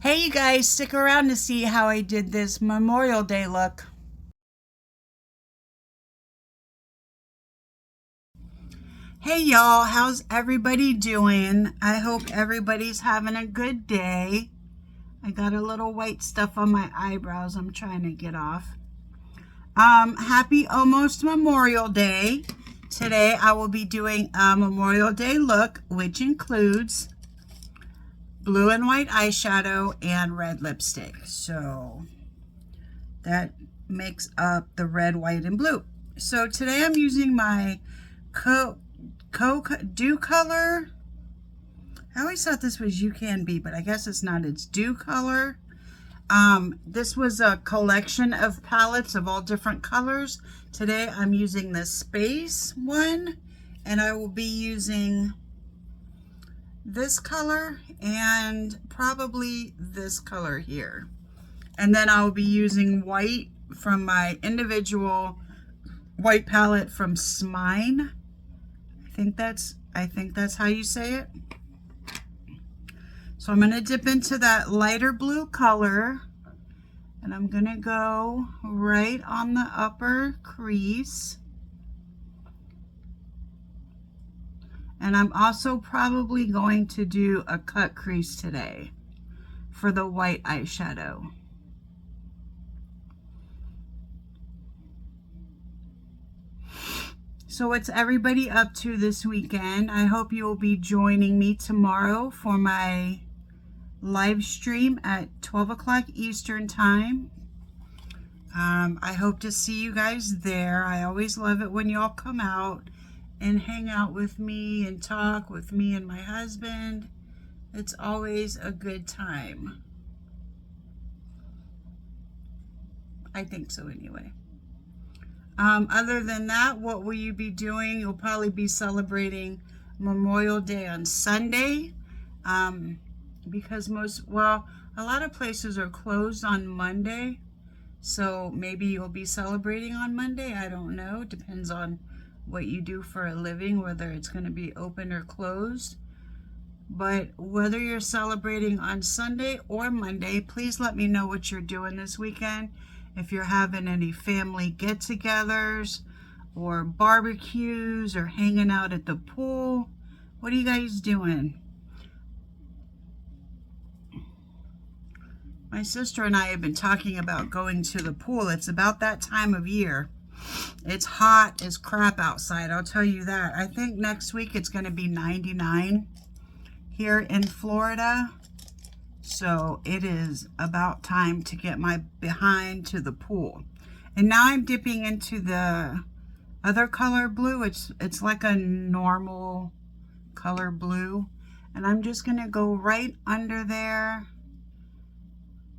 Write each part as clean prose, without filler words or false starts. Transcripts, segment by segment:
Hey you guys, stick around to see how I did this Memorial Day look. Hey y'all, how's everybody doing? I hope everybody's having a good day. I got a little white stuff on my eyebrows I'm trying to get off. Happy almost Memorial Day. Today I will be doing a Memorial Day look, which includes blue and white eyeshadow and red lipstick. So that makes up the red, white, and blue. So today I'm using my Docolor. I always thought this was You Can Be, but I guess it's not. It's Docolor. This was a collection of palettes of all different colors. Today I'm using the Space one, and I will be using this color and probably this color here. And then I'll be using white from my individual white palette from Smine. I think that's how you say it. So I'm going to dip into that lighter blue color, and I'm going to go right on the upper crease. And I'm also probably going to do a cut crease today for the white eyeshadow. So what's everybody up to this weekend? I hope you will be joining me tomorrow for my live stream at 12 o'clock Eastern time. I hope to see you guys there. I always love it when y'all come out and hang out with me and talk with me and my husband. It's always a good time. I think so anyway. Other than that, what will you be doing? You'll probably be celebrating Memorial Day on Sunday, because a lot of places are closed on Monday, so maybe you'll be celebrating on Monday. I don't know. Depends on what you do for a living, whether it's going to be open or closed. But whether you're celebrating on Sunday or Monday, please let me know what you're doing this weekend. If you're having any family get-togethers or barbecues or hanging out at the pool, what are you guys doing? My sister and I have been talking about going to the pool. It's about that time of year. It's hot as crap outside, I'll tell you that. I think next week it's going to be 99 here in Florida. So it is about time to get my behind to the pool. And now I'm dipping into the other color blue. It's like a normal color blue. And I'm just going to go right under there,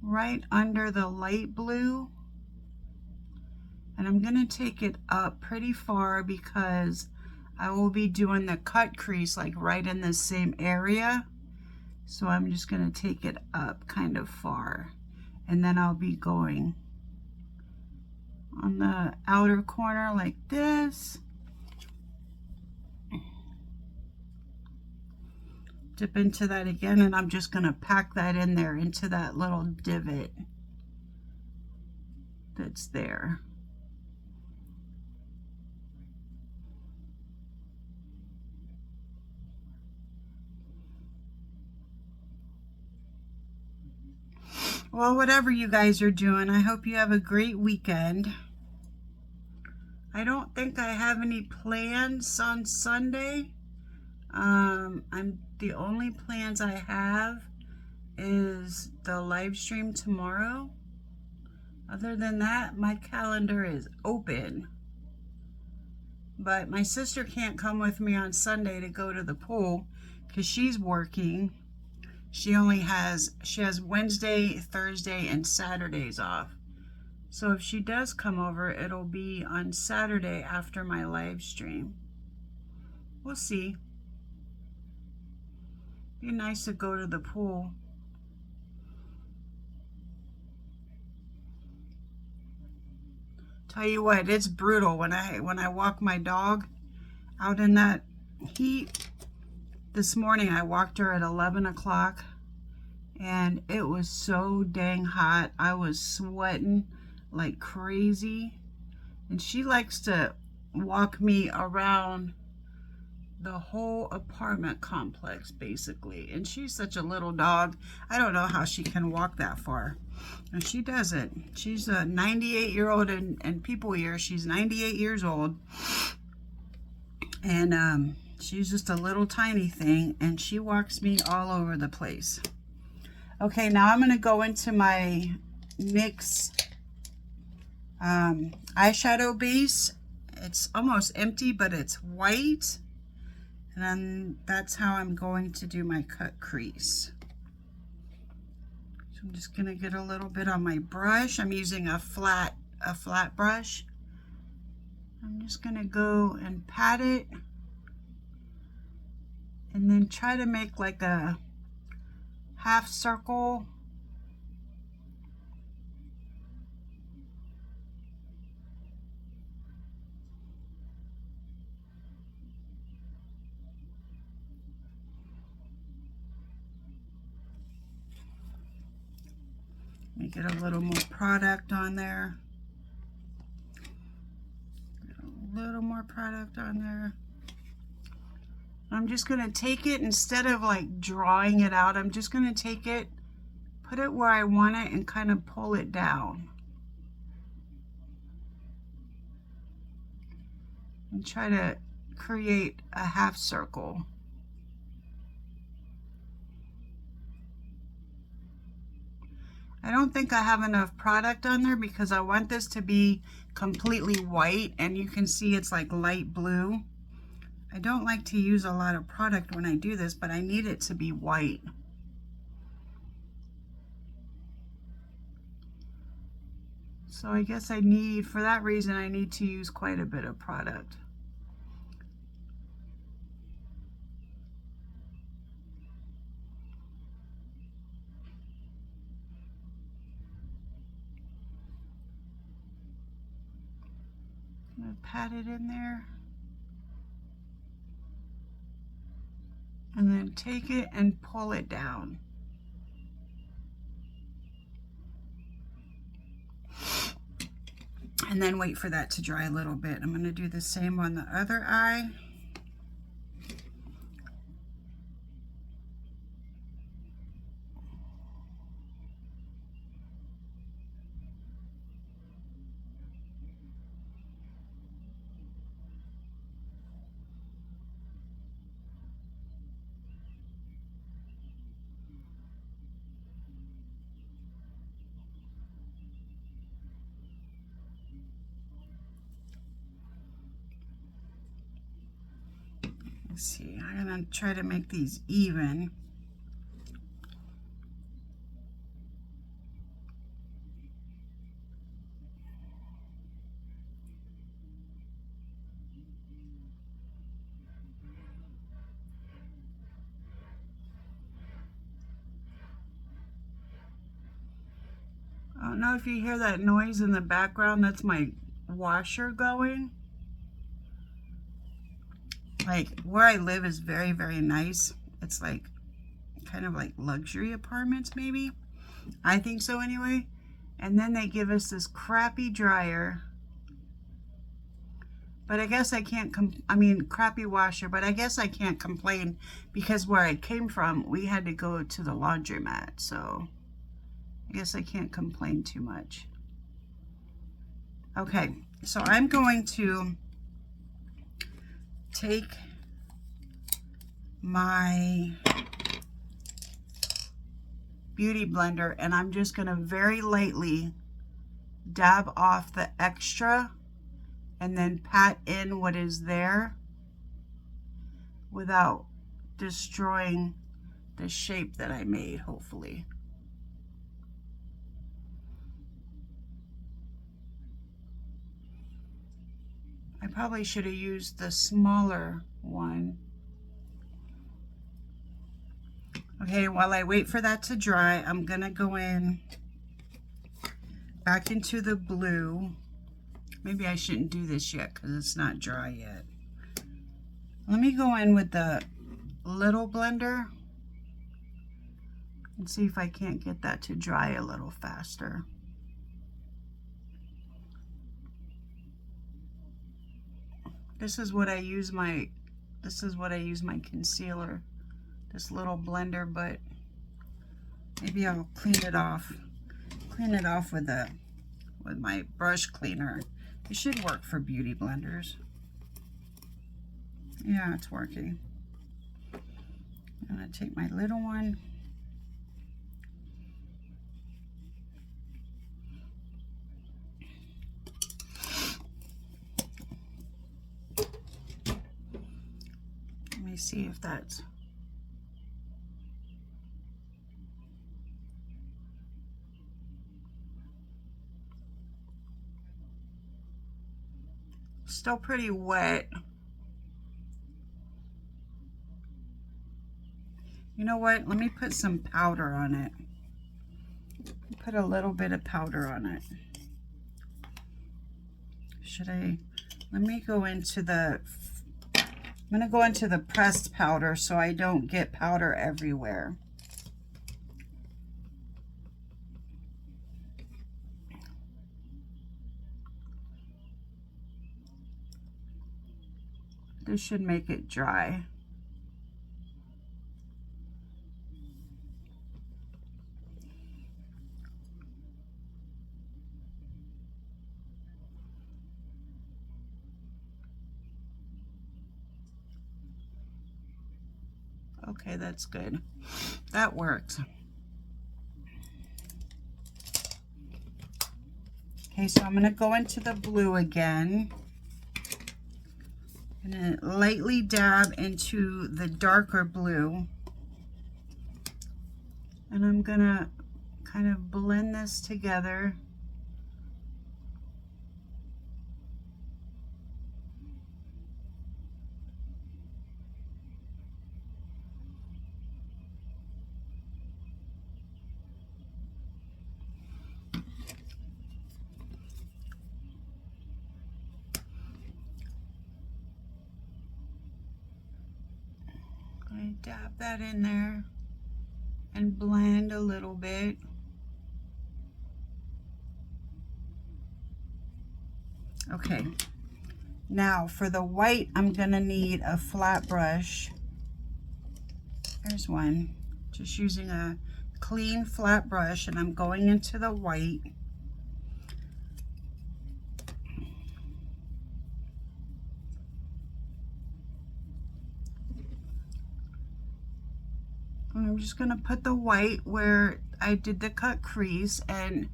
right under the light blue. And I'm going to take it up pretty far because I will be doing the cut crease like right in the same area. So I'm just going to take it up kind of far. And then I'll be going on the outer corner like this. Dip into that again, and I'm just going to pack that in there into that little divot that's there. Well, whatever you guys are doing, I hope you have a great weekend. I don't think I have any plans on Sunday. The only plans I have is the live stream tomorrow. Other than that, my calendar is open. But my sister can't come with me on Sunday to go to the pool because she's working. She has Wednesday, Thursday, and Saturdays off. So if she does come over, it'll be on Saturday after my live stream. We'll see. Be nice to go to the pool. Tell you what, it's brutal when I walk my dog out in that heat. This morning I walked her at 11 o'clock and it was so dang hot. I was sweating like crazy, and she likes to walk me around the whole apartment complex basically, and she's such a little dog. I don't know how she can walk that far, and she does it. She's a 98-year-old in people years. She's 98 years old, and she's just a little tiny thing, and she walks me all over the place. Okay, now I'm going to go into my NYX eyeshadow base. It's almost empty, but it's white. And then that's how I'm going to do my cut crease. So I'm just going to get a little bit on my brush. I'm using a flat brush. I'm just going to go and pat it. And then try to make like a half circle. Let me get a little more product on there. Get a little more product on there. I'm just going to take it, instead of like drawing it out, I'm just going to take it, put it where I want it, and kind of pull it down. And try to create a half circle. I don't think I have enough product on there because I want this to be completely white, and you can see it's like light blue. I don't like to use a lot of product when I do this, but I need it to be white. So I guess I need, for that reason, I need to use quite a bit of product. I'm going to pat it in there. And then take it and pull it down. And then wait for that to dry a little bit. I'm going to do the same on the other eye. Let's see, I'm going to try to make these even. I don't know if you hear that noise in the background. That's my washer going. Like, where I live is very, very nice. It's like kind of like luxury apartments, maybe. I think so anyway. And then they give us this crappy dryer. But I guess I can't, crappy washer, but I guess I can't complain because where I came from, we had to go to the laundromat. So I guess I can't complain too much. Okay, so I'm going to take my beauty blender and I'm just going to very lightly dab off the extra and then pat in what is there without destroying the shape that I made, hopefully. I probably should have used the smaller one. Okay, while I wait for that to dry, I'm gonna go in back into the blue. Maybe I shouldn't do this yet because it's not dry yet. Let me go in with the little blender And see if I can't get that to dry a little faster. This is what I use my concealer, this little blender, but maybe I'll clean it off with my brush cleaner. It should work for beauty blenders. Yeah, it's working. I'm gonna take my little one. Let me see if that's still pretty wet. You know what? Let me put some powder on it. Put a little bit of powder on it. Let me go into the, I'm going to go into the pressed powder so I don't get powder everywhere. This should make it dry. Okay, that's good. That works. Okay, so I'm going to go into the blue again. I'm going to lightly dab into the darker blue. And I'm going to kind of blend this together. I dab that in there and blend a little bit. Okay, now for the white, I'm gonna need a flat brush. Here's one, just using a clean flat brush, and I'm going into the white. I'm just going to put the white where I did the cut crease, and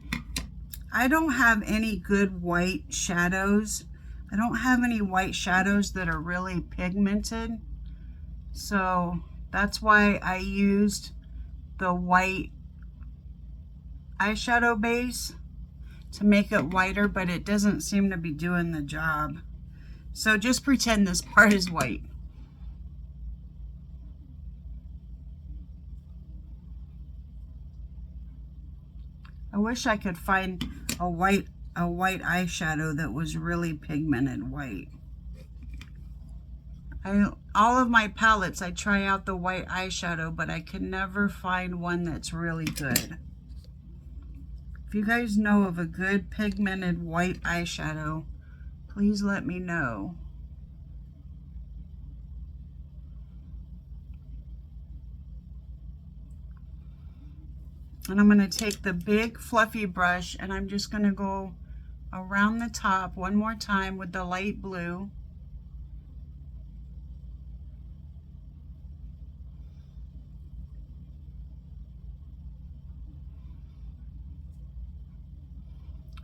I don't have any good white shadows. I don't have any white shadows that are really pigmented, so that's why I used the white eyeshadow base to make it whiter, but it doesn't seem to be doing the job. So just pretend this part is white. I wish I could find a white eyeshadow that was really pigmented white. All of my palettes, I try out the white eyeshadow, but I can never find one that's really good. If you guys know of a good pigmented white eyeshadow, please let me know. And I'm going to take the big fluffy brush, and I'm just going to go around the top one more time with the light blue.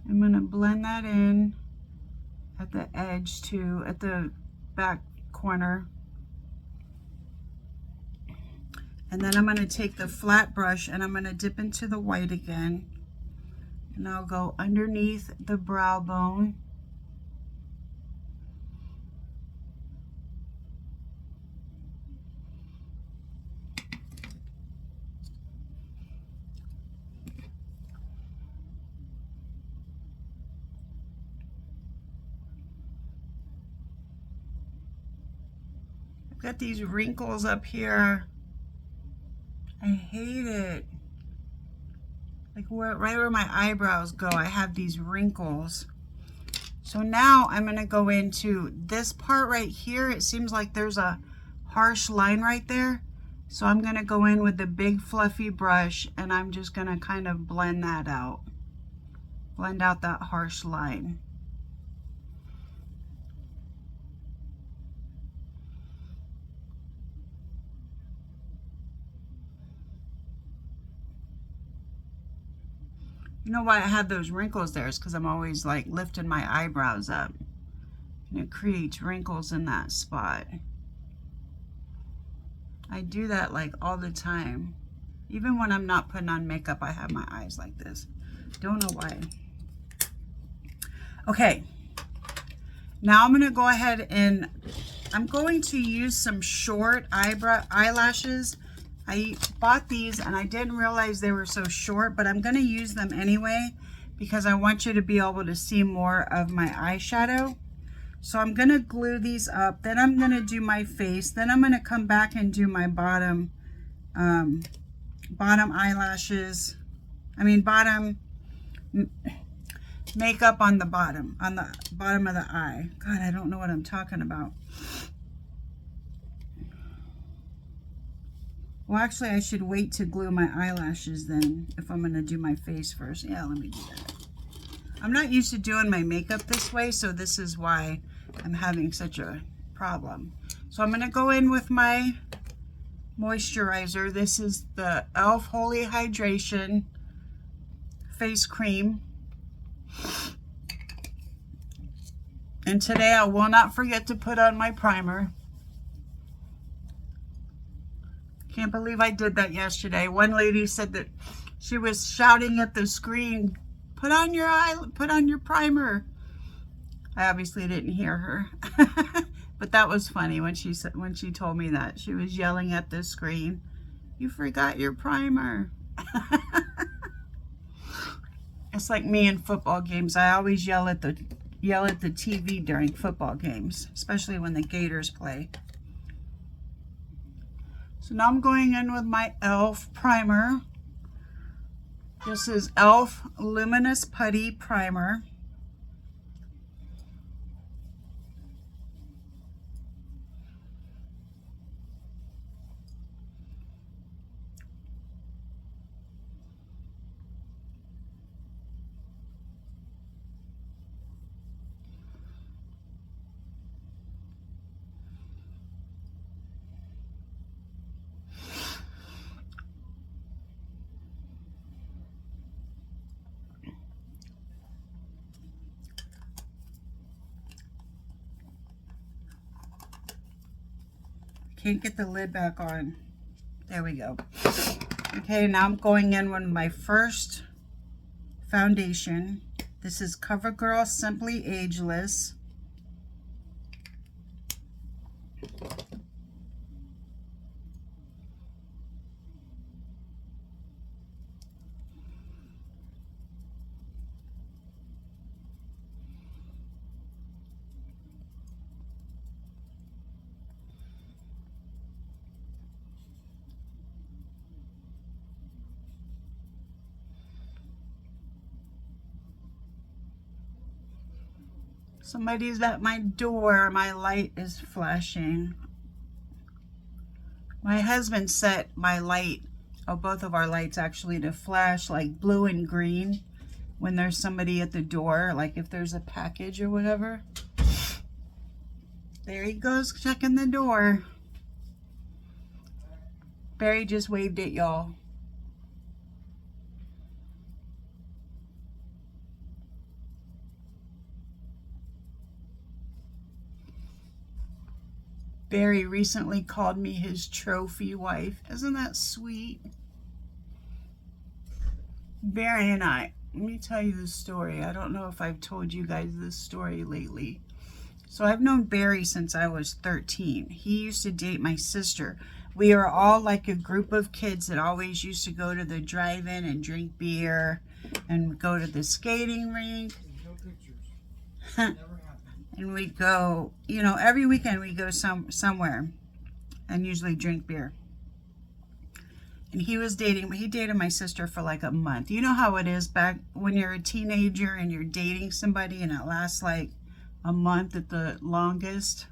I'm going to blend that in at the edge too, at the back corner. And then I'm going to take the flat brush and I'm going to dip into the white again. And I'll go underneath the brow bone. I've got these wrinkles up here. I hate it. Like right where my eyebrows go, I have these wrinkles. So now I'm going to go into this part right here. It seems like there's a harsh line right there. So I'm going to go in with the big fluffy brush and I'm just going to kind of blend that out. Blend out that harsh line. You know why I have those wrinkles there is because I'm always like lifting my eyebrows up. And it creates wrinkles in that spot. I do that like all the time. Even when I'm not putting on makeup, I have my eyes like this. Don't know why. Okay. Now I'm going to go ahead and I'm going to use some short eyelashes. I bought these and I didn't realize they were so short, but I'm going to use them anyway because I want you to be able to see more of my eyeshadow. So I'm going to glue these up. Then I'm going to do my face. Then I'm going to come back and do my bottom eyelashes. Bottom makeup on the bottom of the eye. God, I don't know what I'm talking about. Well, actually, I should wait to glue my eyelashes then if I'm going to do my face first. Yeah, let me do that. I'm not used to doing my makeup this way, so this is why I'm having such a problem. So I'm going to go in with my moisturizer. This is the e.l.f. Holy Hydration Face Cream. And today I will not forget to put on my primer. Can't believe I did that yesterday. One lady said that she was shouting at the screen, put on your primer. I obviously didn't hear her. But that was funny when she told me that. She was yelling at the screen, you forgot your primer. It's like me in football games. I always yell at the TV during football games, especially when the Gators play. So now I'm going in with my e.l.f. primer. This is e.l.f. Luminous Putty Primer. Can't get the lid back on. There we go. Okay, now I'm going in with my first foundation. This is Covergirl Simply Ageless. Somebody's at my door. My light is flashing. My husband set my light, both of our lights actually, to flash like blue and green when there's somebody at the door, like if there's a package or whatever. There he goes, checking the door. Barry just waved at y'all. Barry recently called me his trophy wife. Isn't that sweet? Barry and I, let me tell you the story. I don't know if I've told you guys this story lately. So I've known Barry since I was 13. He used to date my sister. We are all like a group of kids that always used to go to the drive-in and drink beer and go to the skating rink. No pictures. And we'd go, you know, every weekend we go somewhere and usually drink beer. And he dated my sister for like a month. You know how it is back when you're a teenager and you're dating somebody and it lasts like a month at the longest.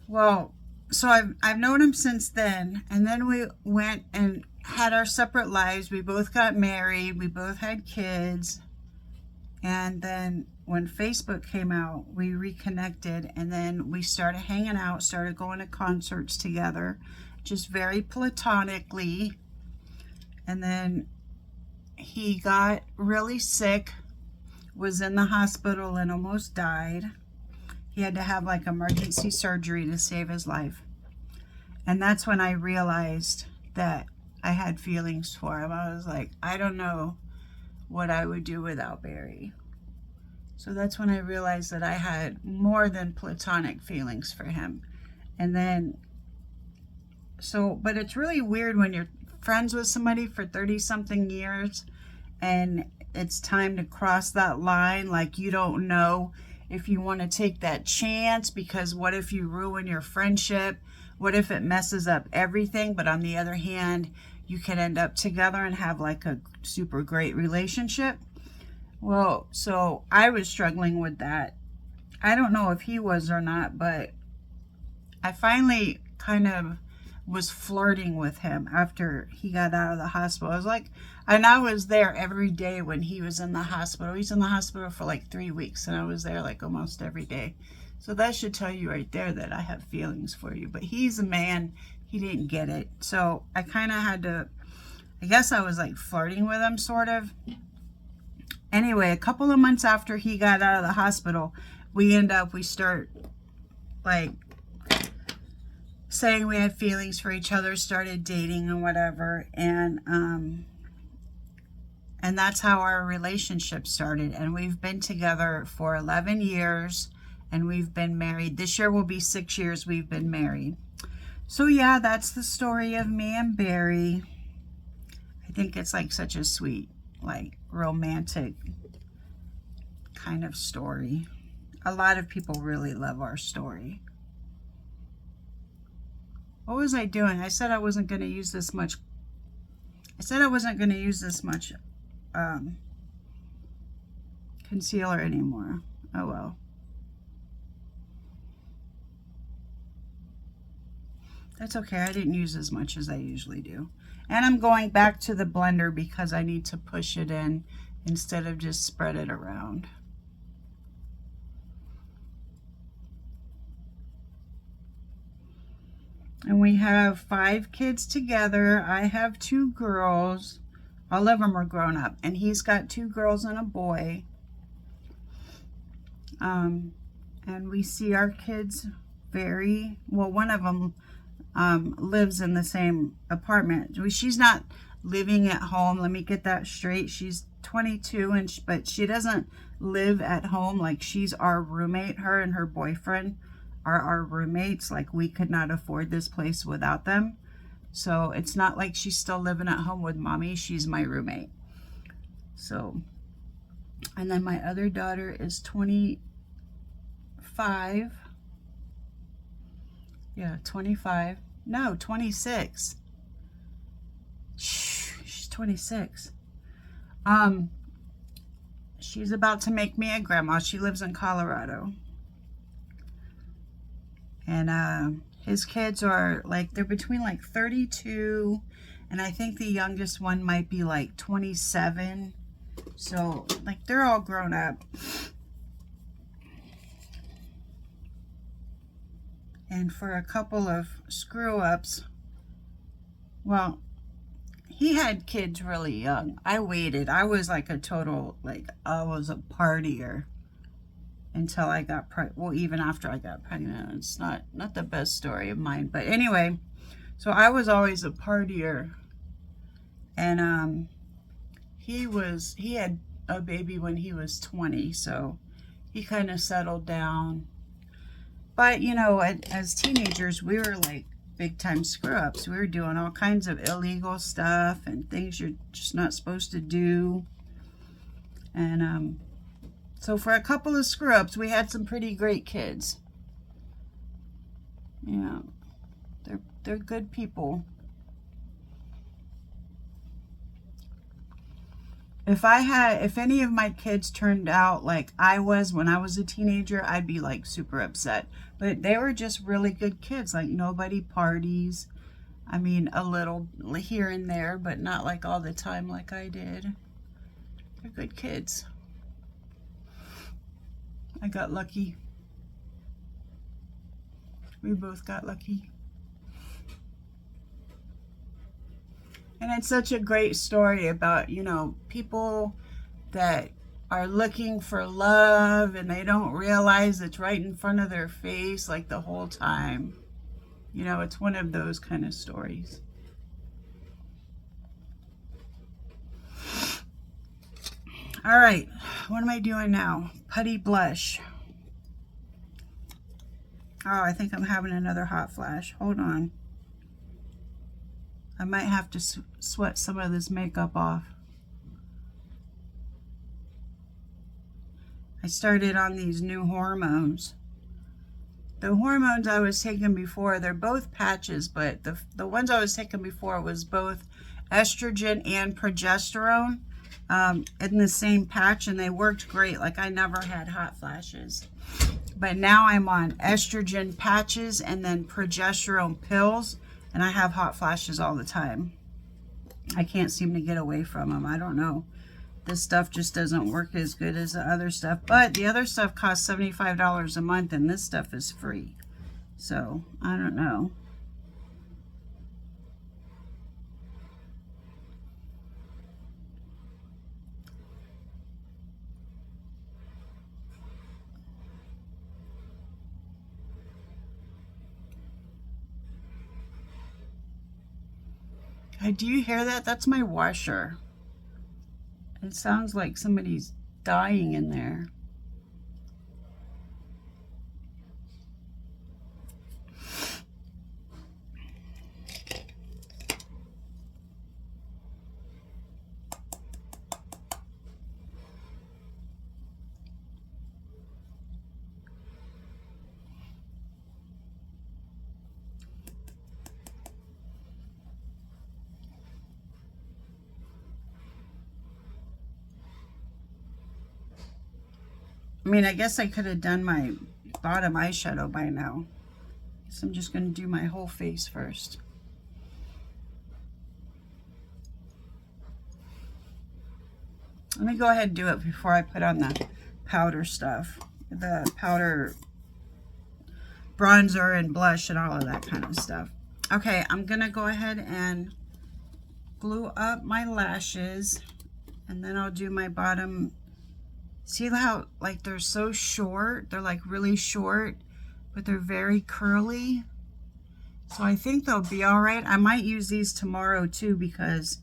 Well, so I've known him since then, and then we went and had our separate lives. We both got married, we both had kids, and then when Facebook came out, we reconnected, and then we started hanging out, started going to concerts together, just very platonically. And then he got really sick, was in the hospital and almost died. He had to have like emergency surgery to save his life. And that's when I realized that I had feelings for him. I was like, I don't know what I would do without Barry. So that's when I realized that I had more than platonic feelings for him. And then, but it's really weird when you're friends with somebody for 30-something years and it's time to cross that line. Like, you don't know if you want to take that chance, because what if you ruin your friendship? What if it messes up everything? But on the other hand, you could end up together and have like a super great relationship. Well, so I was struggling with that. I don't know if he was or not, but I finally kind of was flirting with him after he got out of the hospital. I was like, and I was there every day when he was in the hospital. He's in the hospital for like 3 weeks, and I was there like almost every day. So that should tell you right there that I have feelings for you. But he's a man, he didn't get it. So I kind of had to, I guess I was like flirting with him, sort of. Anyway, a couple of months after he got out of the hospital, we start like saying we had feelings for each other, started dating and whatever, and that's how our relationship started. And we've been together for 11 years, and we've been married. This year will be 6 years we've been married. So yeah, that's the story of me and Barry. I think it's like such a sweet, like romantic kind of story. A lot of people really love our story. What was I doing? I said I wasn't going to use this much. Concealer anymore. Oh well. That's okay. I didn't use as much as I usually do. And I'm going back to the blender because I need to push it in instead of just spread it around. And we have 5 kids together. I have 2 girls. All of them are grown up. And he's got 2 girls and a boy. And we see our kids very well. One of them lives in the same apartment. She's not living at home. Let me get that straight. She's 22, but she doesn't live at home. Like, she's our roommate. Her and her boyfriend are our roommates. Like, we could not afford this place without them. So it's not like she's still living at home with mommy. She's my roommate. So, and then my other daughter is 25. Yeah, 25. No, 26. Shh, she's 26. She's about to make me a grandma. She lives in Colorado. And his kids are like, they're between like 32, and I think the youngest one might be like 27. So like, they're all grown up. And for a couple of screw ups, well, he had kids really young. I waited. I was like a total, like, I was a partier until I got pregnant. Well, even after I got pregnant. It's not the best story of mine. But anyway, so I was always a partier. And he had a baby when he was 20. So he kind of settled down. But, you know, as teenagers, we were like big time screw ups. We were doing all kinds of illegal stuff and things you're just not supposed to do. And so for a couple of screw ups, we had some pretty great kids. Yeah, they're good people. If any of my kids turned out like I was when I was a teenager, I'd be like super upset. But they were just really good kids. Like nobody parties. I mean, a little here and there, but not like all the time like I did. They're good kids. I got lucky. We both got lucky. And it's such a great story about, you know, people that are looking for love and they don't realize it's right in front of their face like the whole time. You know, it's one of those kind of stories. All right, what am I doing now? Putty blush. Oh, I think I'm having another hot flash. Hold on. I might have to sweat some of this makeup off. I started on these new hormones. The hormones I was taking before, they're both patches, but the ones I was taking before was both estrogen and progesterone in the same patch, and they worked great. Like I never had hot flashes. But now I'm on estrogen patches and then progesterone pills, and I have hot flashes all the time. I can't seem to get away from them. I don't know. This stuff just doesn't work as good as the other stuff. But the other stuff costs $75 a month, and this stuff is free. So, I don't know. Do you hear that? That's my washer. It sounds like somebody's dying in there. I mean, I guess I could have done my bottom eyeshadow by now. So I'm just going to do my whole face first. Let me go ahead and do it before I put on the powder stuff. The powder bronzer and blush and all of that kind of stuff. Okay, I'm going to go ahead and glue up my lashes. And then I'll do my bottom. See how like they're so short? They're like really short, but they're very curly. So I think they'll be all right. I might use these tomorrow too, because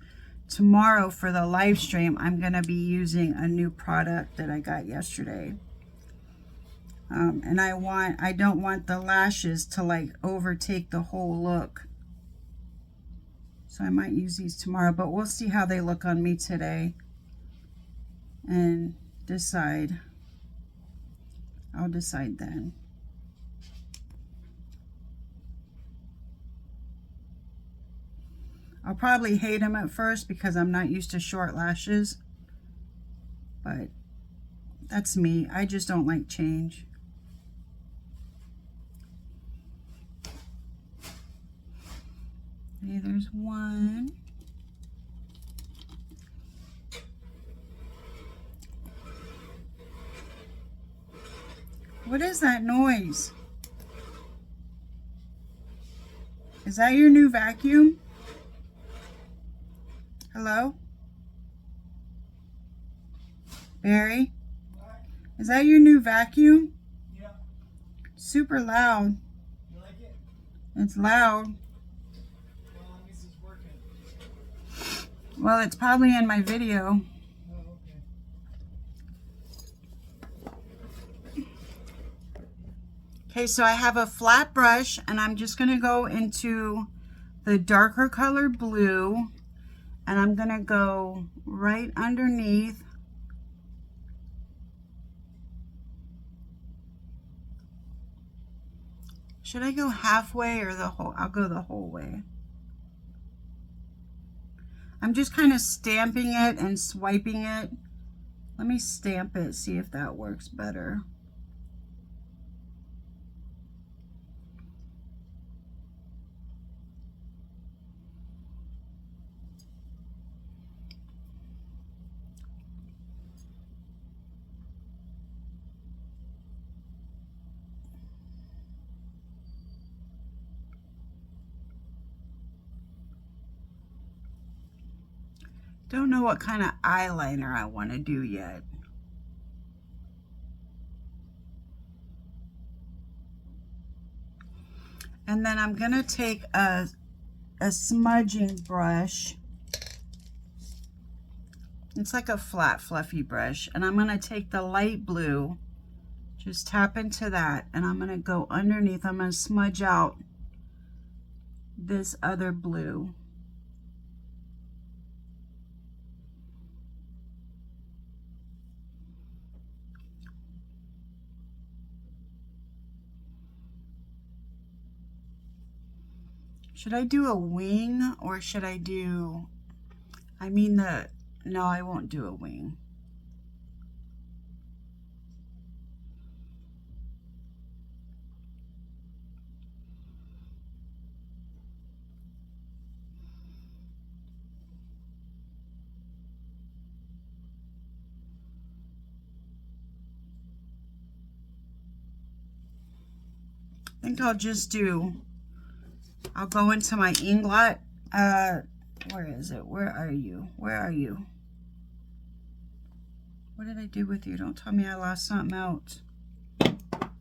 tomorrow for the live stream, I'm going to be using a new product that I got yesterday. And I don't want the lashes to like overtake the whole look. So I might use these tomorrow, but we'll see how they look on me today. And decide. I'll decide then. I'll probably hate them at first because I'm not used to short lashes, but that's me. I just don't like change. Okay, there's one. What is that noise? Is that your new vacuum? Hello? Barry? What? Is that your new vacuum? Yeah. Super loud. You like it? It's loud. Well, I guess it's working. Well, it's probably in my video. Okay, so I have a flat brush, and I'm just going to go into the darker color blue, and I'm going to go right underneath. Should I go halfway or the whole? I'll go the whole way. I'm just kind of stamping it and swiping it. Let me stamp it, see if that works better. Don't know what kind of eyeliner I want to do yet. And then I'm going to take a smudging brush. It's like a flat, fluffy brush. And I'm going to take the light blue, just tap into that, and I'm going to go underneath. I'm going to smudge out this other blue. Should I do a wing or should I do, no, I won't do a wing. I think I'll just do, I'll go into my Inglot. Where is it? Where are you? Where are you? What did I do with you? Don't tell me I lost something out.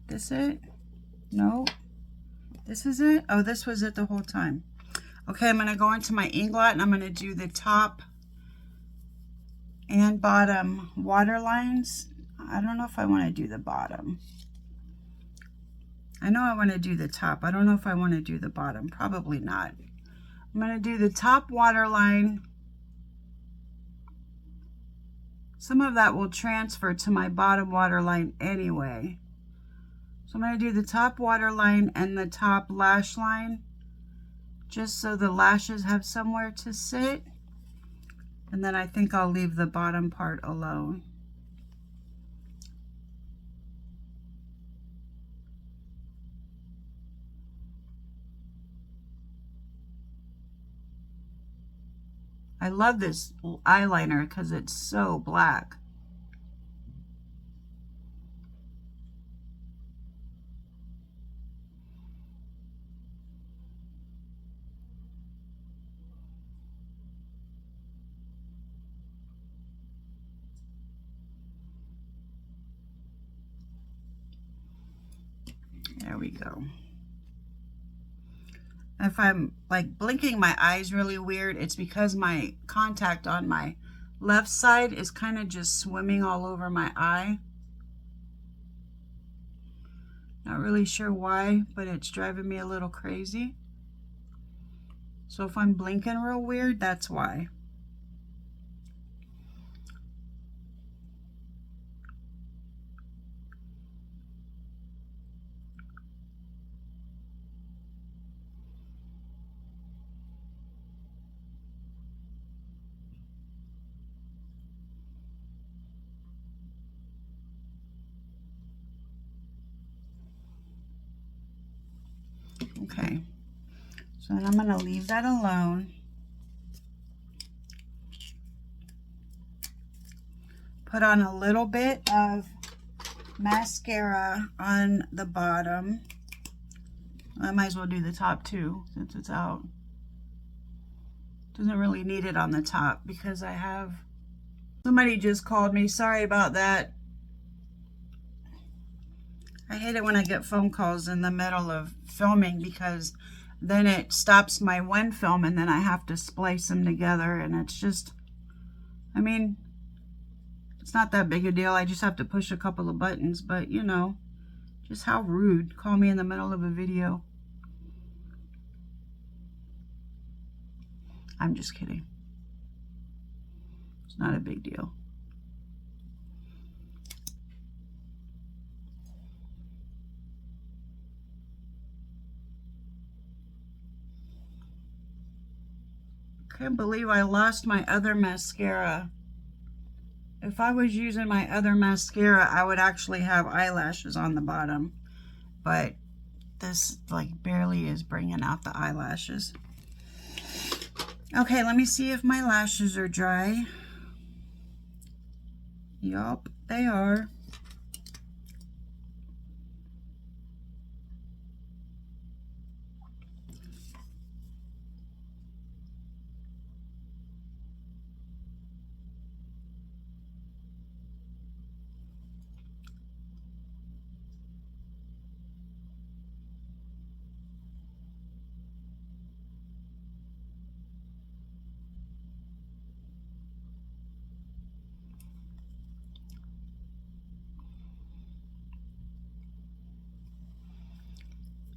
This it? No. This is it? Oh, this was it the whole time. Okay, I'm going to go into my Inglot and I'm going to do the top and bottom water lines. I don't know if I want to do the bottom. I know I want to do the top. I don't know if I want to do the bottom. Probably not. I'm going to do the top waterline. Some of that will transfer to my bottom waterline anyway. So I'm going to do the top waterline and the top lash line, just so the lashes have somewhere to sit. And then I think I'll leave the bottom part alone. I love this eyeliner because it's so black. There we go. If I'm like blinking my eyes really weird, it's because my contact on my left side is kind of just swimming all over my eye. Not really sure why, but it's driving me a little crazy. So if I'm blinking real weird, that's why. Okay, so then I'm going to leave that alone. Put on a little bit of mascara on the bottom. I might as well do the top too since it's out. Doesn't really need it on the top because I have... Somebody just called me. Sorry about that. I hate it when I get phone calls in the middle of filming because then it stops my one film and then I have to splice them together, and it's just, I mean, it's not that big a deal. I just have to push a couple of buttons, but you know, just how rude. Call me in the middle of a video. I'm just kidding. It's not a big deal. Can't believe I lost my other mascara. If I was using my other mascara, I would actually have eyelashes on the bottom. But this like barely is bringing out the eyelashes. Okay, let me see if my lashes are dry. Yup, they are.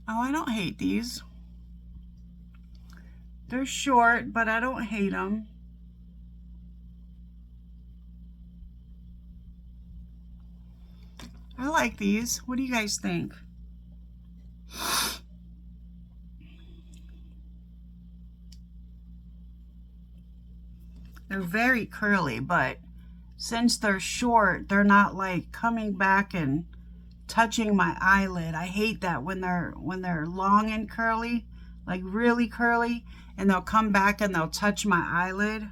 Oh, I don't hate these. They're short, but I don't hate them. I like these. What do you guys think? They're very curly, but since they're short, they're not like coming back and touching my eyelid. I hate that when they're long and curly, like really curly, and they'll come back and they'll touch my eyelid.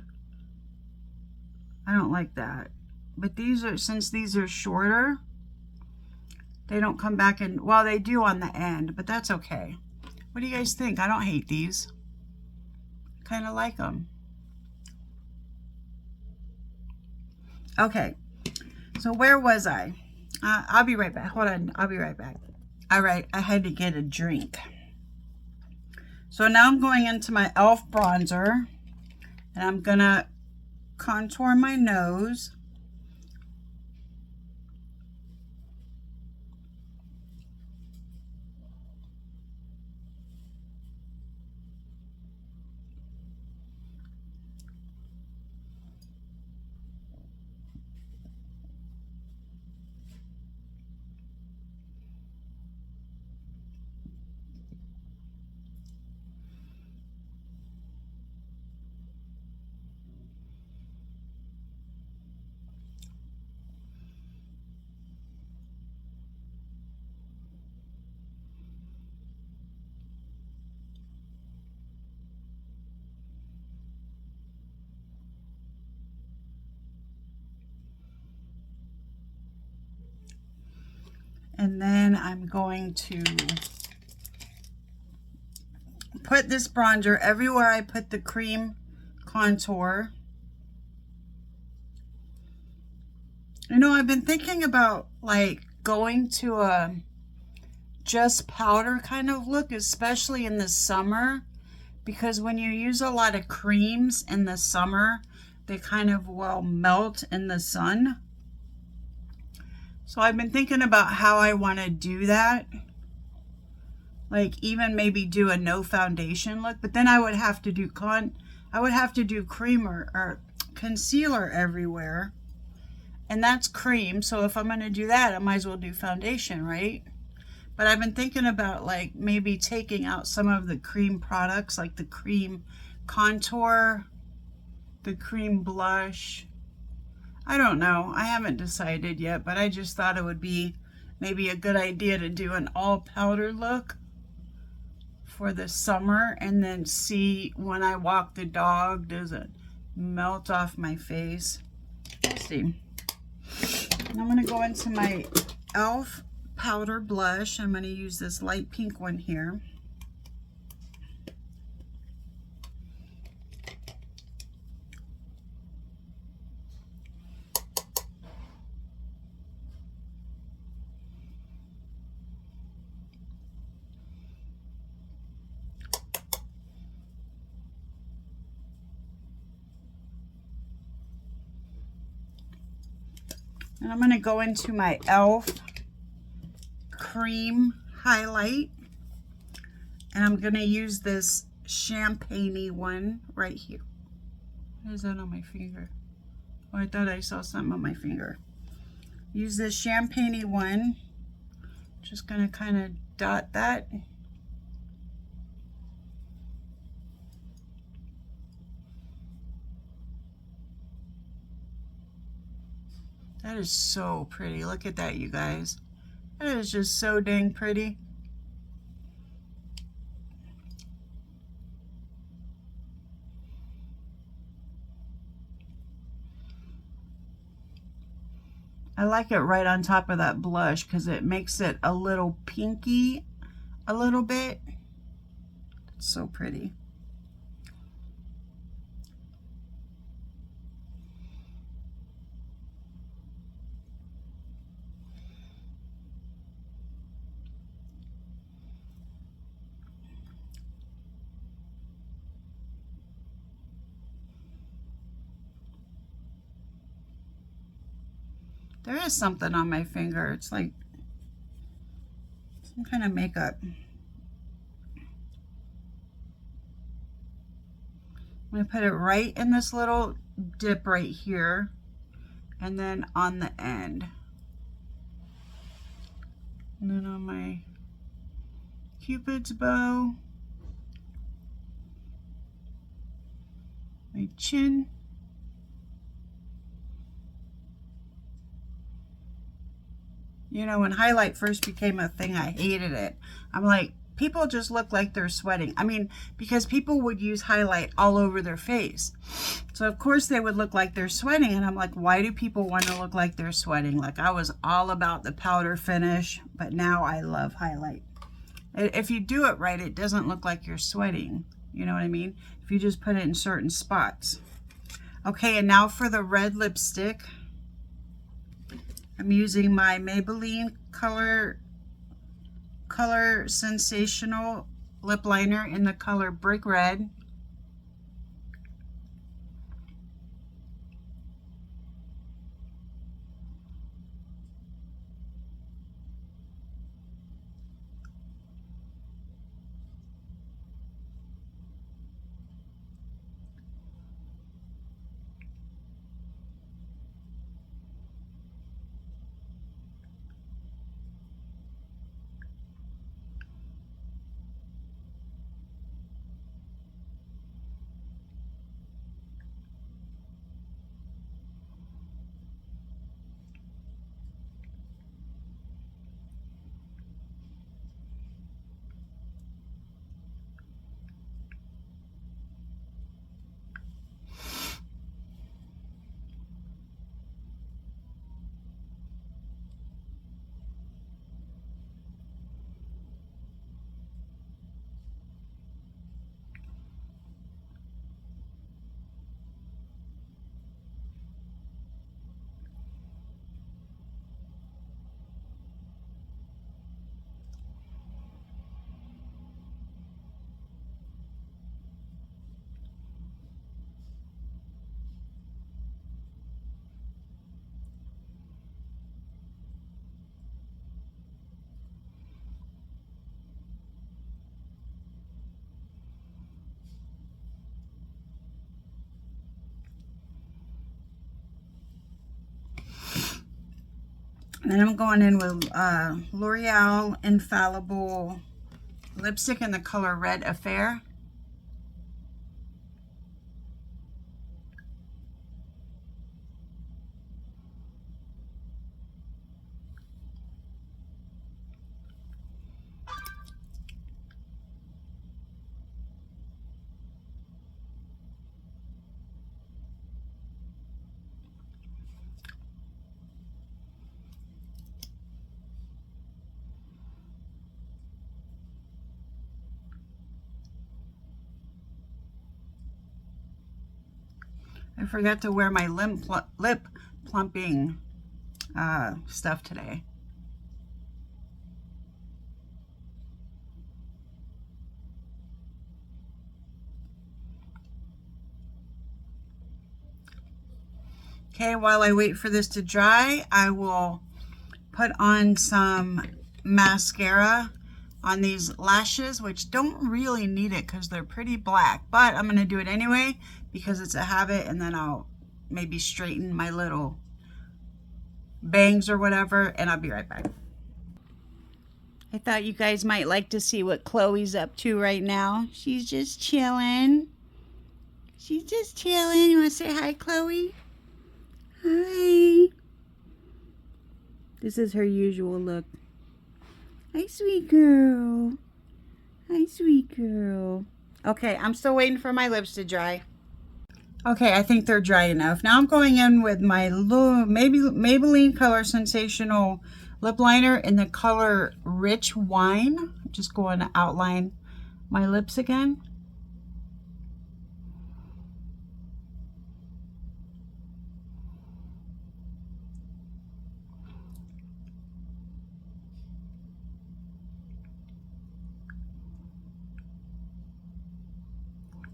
I don't like that. But these are, since these are shorter, they don't come back and, well, they do on the end, but that's okay. What do you guys think? I don't hate these. Kind of like them. Okay, so where was I? I'll be right back. Hold on, I'll be right back. All right, I had to get a drink. So now I'm going into my e.l.f. bronzer, and I'm gonna contour my nose. And then I'm going to put this bronzer everywhere I put the cream contour. You know, I've been thinking about like going to a just powder kind of look, especially in the summer, because when you use a lot of creams in the summer, they kind of will melt in the sun. So I've been thinking about how I want to do that. Like even maybe do a no foundation look, but then I would have to do creamer or concealer everywhere. And that's cream, so if I'm going to do that, I might as well do foundation, right? But I've been thinking about like maybe taking out some of the cream products, like the cream contour, the cream blush. I don't know. I haven't decided yet, but I just thought it would be maybe a good idea to do an all powder look for the summer and then see when I walk the dog, does it melt off my face? Let's see. And I'm going to go into my e.l.f. powder blush. I'm going to use this light pink one here. And I'm going to go into my e.l.f. cream highlight. And I'm going to use this champagne-y one right here. What is that on my finger? Oh, I thought I saw something on my finger. Use this champagne-y one. Just going to kind of dot that. That is so pretty. Look at that, you guys. That is just so dang pretty. I like it right on top of that blush because it makes it a little pinky a little bit. It's so pretty. There is something on my finger. It's like some kind of makeup. I'm going to put it right in this little dip right here, and then on the end. And then on my Cupid's bow, my chin. You know, when highlight first became a thing, I hated it. I'm like, people just look like they're sweating. I mean, because people would use highlight all over their face. So of course they would look like they're sweating. And I'm like, why do people want to look like they're sweating? Like, I was all about the powder finish, but now I love highlight. If you do it right, it doesn't look like you're sweating. You know what I mean? If you just put it in certain spots. Okay, and now for the red lipstick. I'm using my Maybelline Color Sensational lip liner in the color Brick Red. And then I'm going in with L'Oreal Infallible lipstick in the color Red Affair. I forgot to wear my lip plumping stuff today. Okay, while I wait for this to dry, I will put on some mascara on these lashes, which don't really need it because they're pretty black, but I'm going to do it anyway because it's a habit, and then I'll maybe straighten my little bangs or whatever, and I'll be right back. I thought you guys might like to see what Chloe's up to right now. She's just chilling. She's just chilling. You want to say hi, Chloe? Hi. This is her usual look. Hi, sweet girl. Hi, sweet girl. Okay, I'm still waiting for my lips to dry. Okay, I think they're dry enough. Now I'm going in with my Maybelline Color Sensational lip liner in the color Rich Wine. I'm just going to outline my lips again.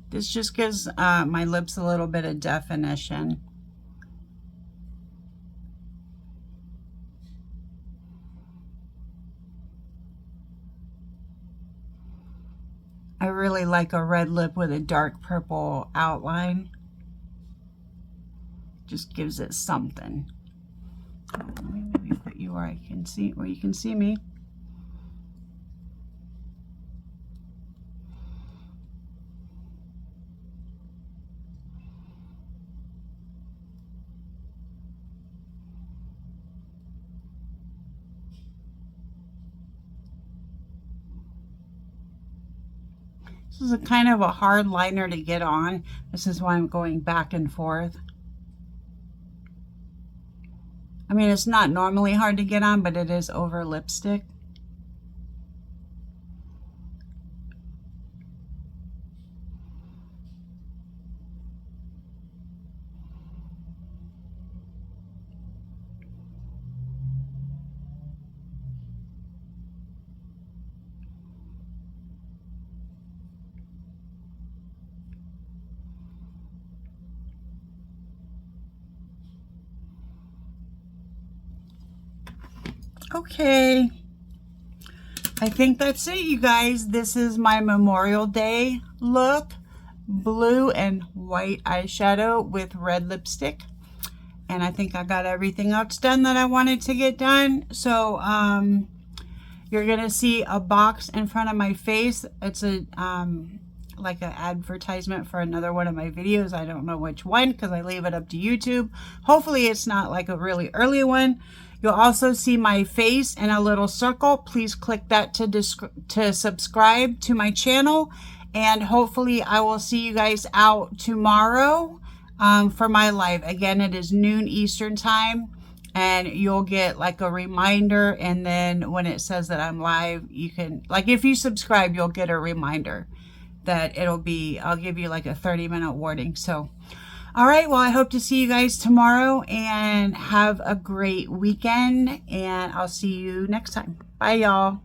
This just gives my lips a little bit of definition. I really like a red lip with a dark purple outline. Just gives it something. Let me maybe put you where you can see me. This is a kind of a hard liner to get on. This is why I'm going back and forth. I mean, it's not normally hard to get on, but it is over lipstick. Okay, I think that's it, you guys. This is my Memorial Day look. Blue and white eyeshadow with red lipstick. And I think I got everything else done that I wanted to get done. So you're gonna see a box in front of my face. It's a like an advertisement for another one of my videos. I don't know which one because I leave it up to YouTube. Hopefully it's not like a really early one. You'll also see my face in a little circle. Please click that to subscribe to my channel. And hopefully I will see you guys out tomorrow for my live. Again, it is noon Eastern time. And you'll get like a reminder. And then when it says that I'm live, you can, like if you subscribe, you'll get a reminder that it'll be, I'll give you like a 30-minute warning. So all right, well, I hope to see you guys tomorrow and have a great weekend, and I'll see you next time. Bye, y'all.